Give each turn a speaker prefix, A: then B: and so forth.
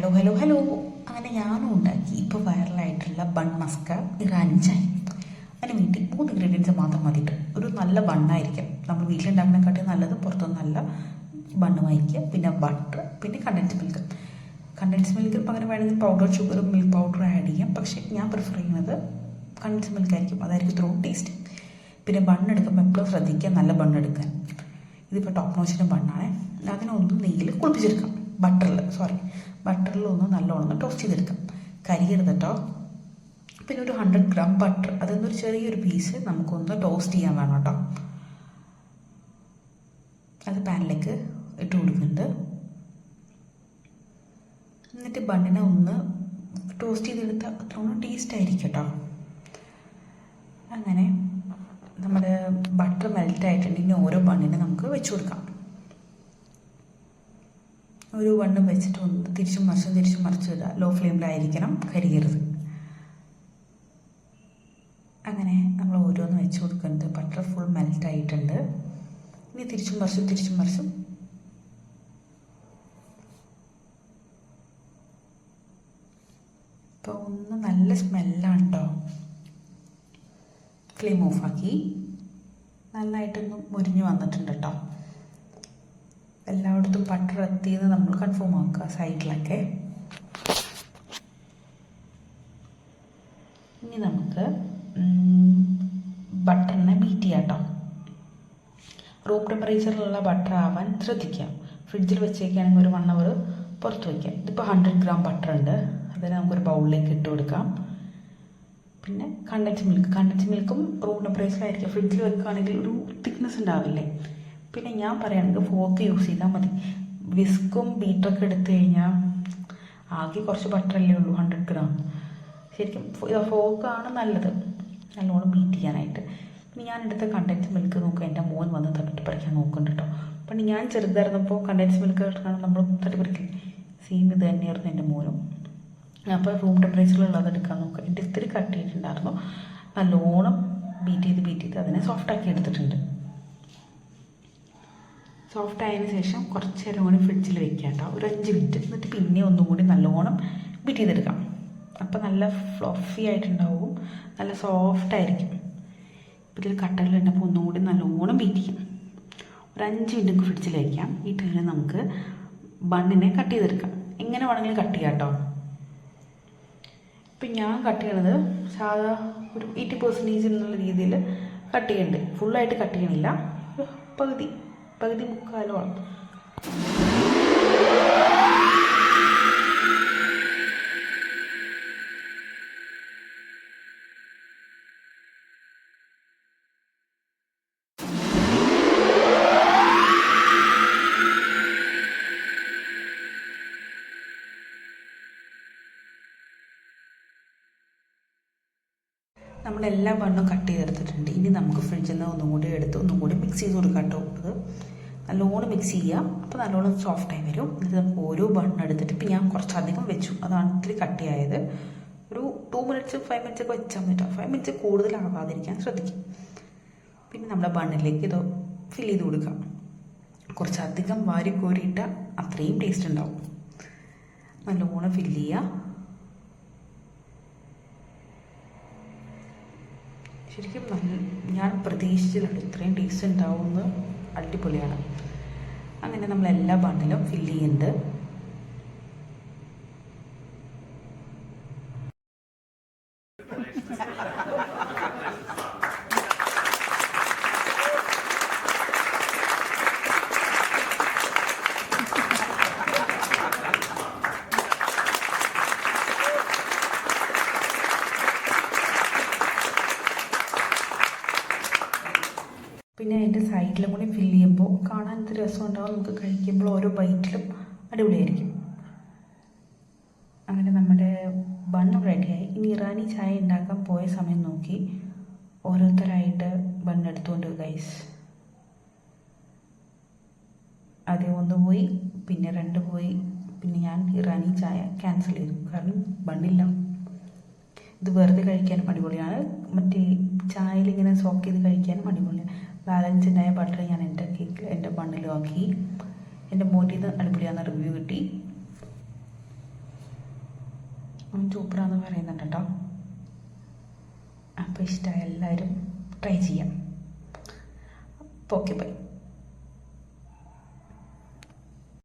A: Hello hello hello. അങ്ങനെ ഞാനും ഉണ്ടാക്കി ഇപ്പോൾ വൈറലായിട്ടുള്ള ബൺ മസ്ക ഇറാനി ചായ. അതിന് വേണ്ടി 3 ഇൻഗ്രീഡിയൻസ് മാത്രം മതിയിട്ട് ഒരു നല്ല ബണ്ണായിരിക്കും. നമ്മൾ വീട്ടിലുണ്ടാക്കുന്നതിനെക്കാട്ടി നല്ലത് പുറത്തുനിന്ന് നല്ല ബണ്ണ് വാങ്ങിക്കുക. പിന്നെ ബട്ടർ, പിന്നെ കണ്ടൻസ് മിൽക്ക്. കണ്ടൻസ് മിൽക്ക് പകരം വേണമെങ്കിൽ പൗഡർ ഷുഗറും മിൽക്ക് പൗഡറും ആഡ് ചെയ്യാം. പക്ഷേ ഞാൻ പ്രിഫർ ചെയ്യുന്നത് കണ്ടൻസ് മിൽക്ക് ആയിരിക്കും. അതായിരിക്കും ഇത്രയും ടേസ്റ്റ്. പിന്നെ ബണ്ണെടുക്കുമ്പോൾ എപ്പോഴും ശ്രദ്ധിക്കുക നല്ല ബണ്ണെടുക്കാൻ. ഇതിപ്പോൾ ടോപ്പ് നോച്ചിൻ്റെ ബണ്ണാണ്. അതിനൊന്ന് നെയ്യിൽ കുളിപ്പിച്ചെടുക്കാം. ബട്ടറിൽ ഒന്ന് നല്ലോണം ടോസ്റ്റ് ചെയ്തെടുക്കാം. കരിയരുത് കേട്ടോ. പിന്നെ ഒരു 100 ഗ്രാം ബട്ടർ, അതൊന്നൊരു ചെറിയൊരു പീസ് നമുക്കൊന്ന് ടോസ്റ്റ് ചെയ്യാൻ വേണം കേട്ടോ. അത് പാനിലേക്ക് ഇട്ട് കൊടുക്കുന്നുണ്ട്. എന്നിട്ട് ബണ്ണിനെ ഒന്ന് ടോസ്റ്റ് ചെയ്തെടുത്താൽ അത്രയും ടേസ്റ്റ് ആയിരിക്കും കേട്ടോ. അങ്ങനെ നമ്മുടെ ബട്ടർ മെൽറ്റ് ആയിട്ടുണ്ടെങ്കിൽ ഓരോ ബണ്ണിനെ നമുക്ക് വെച്ച് കൊടുക്കാം. ഒരു ബണ്ണ് വെച്ചിട്ട് ഒന്ന് തിരിച്ചും മറിച്ചിടുക. ലോ ഫ്ലെയിമിലായിരിക്കണം, കരിയരുത്. അങ്ങനെ നമ്മൾ ഓരോന്ന് വെച്ച് കൊടുക്കുന്നുണ്ട്. ബട്ടർ ഫുൾ മെൽറ്റ് ആയിട്ടുണ്ട്. ഇനി തിരിച്ചും മറിച്ചും ഇപ്പോൾ ഒന്ന് നല്ല സ്മെല്ലാണ് കേട്ടോ. ഫ്ലെയിം ഓഫാക്കി നന്നായിട്ടൊന്ന് മുരിഞ്ഞ് വന്നിട്ടുണ്ട് കേട്ടോ. എല്ലായിടത്തും ബട്ടർ എത്തിയെന്ന് നമ്മൾ കൺഫേം ആക്കുക സൈഡിലൊക്കെ. ഇനി നമുക്ക് ബട്ടറിനെ ബീറ്റ് ചെയ്യാം കേട്ടോ. റൂം ടെമ്പറേച്ചറിലുള്ള ബട്ടർ ആവാൻ ശ്രദ്ധിക്കാം. ഫ്രിഡ്ജിൽ വെച്ചേക്കുകയാണെങ്കിൽ ഒരു 1 അവർ പുറത്ത് വയ്ക്കാം. ഇതിപ്പോൾ 100 ഗ്രാം ബട്ടർ ഉണ്ട്. അതിനെ നമുക്കൊരു ബൗളിലേക്ക് ഇട്ട് കൊടുക്കാം. പിന്നെ കണ്ടൻസ് മിൽക്കും റൂം ടെമ്പറേച്ചറിലായിരിക്കും. ഫ്രിഡ്ജിൽ വെക്കുകയാണെങ്കിൽ ഒരു തിക്നെസ് ഉണ്ടാവില്ലേ. പിന്നെ ഞാൻ പറയുകയാണെങ്കിൽ ഫോർക്ക് യൂസ് ചെയ്താൽ മതി. വിസ്കും ബീറ്ററൊക്കെ എടുത്തു കഴിഞ്ഞാൽ ആകെ കുറച്ച് ബട്ടറല്ലേ ഉള്ളൂ, 100 ഗ്രാം. ശരിക്കും ഫോർക്കാണ് നല്ലത് നല്ലോണം ബീറ്റ് ചെയ്യാനായിട്ട്. പിന്നെ ഞാൻ എടുത്ത കണ്ടൻസ് മിൽക്ക് നോക്കുക, എൻ്റെ മോൻ വന്ന് തട്ടിപ്പറിക്കാൻ നോക്കുന്നുണ്ട് കേട്ടോ. പിന്നെ ഞാൻ ചെറുതായിരുന്നപ്പോൾ കണ്ടൻസ് മിൽക്ക് നമ്മൾ തട്ടിപ്പറിക്കും. സെയിം ഇത് തന്നെയായിരുന്നു എൻ്റെ മോനും. അപ്പോൾ റൂം ടെമ്പറേച്ചറിലുള്ളത് എടുക്കാൻ നോക്കുക. എൻ്റെ ഇത്തിരി കട്ട് ചെയ്തിട്ടുണ്ടായിരുന്നു. നല്ലോണം ബീറ്റ് ചെയ്ത് അതിനെ സോഫ്റ്റാക്കി എടുത്തിട്ടുണ്ട്. സോഫ്റ്റ് ആയതിനു ശേഷം കുറച്ച് നേരം കൂടി ഫ്രിഡ്ജിൽ വെക്കാം കേട്ടോ, ഒരു 5 മിനിറ്റ്. എന്നിട്ട് പിന്നെ ഒന്നും കൂടി നല്ലോണം ബീറ്റ് ചെയ്തെടുക്കാം. അപ്പോൾ നല്ല ഫ്ലഫി ആയിട്ടുണ്ടാവും, നല്ല സോഫ്റ്റ് ആയിരിക്കും. ഇപ്പോൾ ഇതിൽ കട്ടകളുണ്ടപ്പോൾ ഒന്നും കൂടി നല്ലോണം ബീറ്റ് ചെയ്യും. ഒരു 5 മിനിറ്റ് ഫ്രിഡ്ജിൽ വയ്ക്കാം. ഈ ടൈമിൽ നമുക്ക് ബണ്ണിനെ കട്ട് ചെയ്തെടുക്കാം. എങ്ങനെ വേണമെങ്കിലും കട്ട് ചെയ്യാം കേട്ടോ. ഇപ്പം ഞാൻ കട്ട് ചെയ്യണത് സാധാ ഒരു 80% എന്നുള്ള രീതിയിൽ കട്ട് ചെയ്യുന്നുണ്ട്. ഫുള്ളായിട്ട് കട്ട് ചെയ്യണില്ല, പകുതി മുക്കാലോളം. നമ്മളെല്ലാ ബണ്ണും കട്ട് ചെയ്തെടുത്തിട്ടുണ്ട്. ഇനി നമുക്ക് ഫ്രിഡ്ജിൽ നിന്ന് ഒന്നും കൂടി മിക്സ് ചെയ്ത് കൊടുക്കാം കേട്ടോ. അത് നല്ലോണം മിക്സ് ചെയ്യുക. അപ്പോൾ നല്ലോണം സോഫ്റ്റായി വരും. എന്നിട്ട് നമുക്ക് ഓരോ ബണ്ണ് എടുത്തിട്ട് ഇപ്പം ഞാൻ കുറച്ചധികം വെച്ചു, അതാണ് ഇത്തിരി കട്ടിയായത്. ഒരു 2 മിനിറ്റ്സ് 5 മിനിറ്റ്സ് ഒക്കെ വെച്ചാൽ മതി. 5 മിനിറ്റ്സ് കൂടുതലാവാതിരിക്കാൻ ശ്രദ്ധിക്കും. പിന്നെ നമ്മുടെ ബണ്ണിലേക്ക് ഇത് ഫിൽ ചെയ്ത് കൊടുക്കാം. കുറച്ചധികം വാരി കോരിയിട്ടാൽ അത്രയും ടേസ്റ്റ് ഉണ്ടാവും. നല്ലോണം ഫില്ല് ചെയ്യുക. ശരിക്കും ഞാൻ പ്രതീക്ഷിച്ചില്ല ഇത്രയും ടേസ്റ്റ് ഉണ്ടാവുമെന്ന്. അടിപൊളിയാണ്. അങ്ങനെ നമ്മളെല്ലാ ബണ്ണിലും ഫില്ല് ചെയ്യുന്നുണ്ട്. പിന്നെ അതിൻ്റെ സൈഡിലും കൂടി ഫില്ല് ചെയ്യുമ്പോൾ കാണാൻ എന്ത് രസം ഉണ്ടാവും. നമുക്ക് കഴിക്കുമ്പോൾ ഓരോ ബൈറ്റിലും അടിപൊളിയായിരിക്കും. അങ്ങനെ നമ്മുടെ ബണ്ണ് റെഡിയായി. ഇനി ഇറാനി ചായ ഉണ്ടാക്കാൻ പോയ സമയം നോക്കി ഓരോരുത്തരായിട്ട് ബണ്ണെടുത്തുകൊണ്ട് ഗൈസ്. ആദ്യം 1 പോയി, പിന്നെ 2 പോയി. പിന്നെ ഞാൻ ഇറാനി ചായ ക്യാൻസൽ ചെയ്തു, കാരണം ബണ്ണില്ല. ഇത് വെറുതെ കഴിക്കാനും അടിപൊളിയാണ്, മറ്റേ ചായയിലിങ്ങനെ സോക്ക് ചെയ്ത് കഴിക്കാനും അടിപൊളിയാണ്. ബാലൻസ്ഡായ ബട്ടർ ഞാൻ എൻ്റെ ബണ്ണിലും ആക്കി. എൻ്റെ മോൻ്റെ ഇത് അടിപൊളിയാണെന്ന് റിവ്യൂ കിട്ടി. സൂപ്പറാന്ന് പറയുന്നുണ്ട് കേട്ടോ. അപ്പോൾ ഇഷ്ടമായ എല്ലാവരും ട്രൈ ചെയ്യാം. അപ്പോൾ ഓക്കെ ബൈ.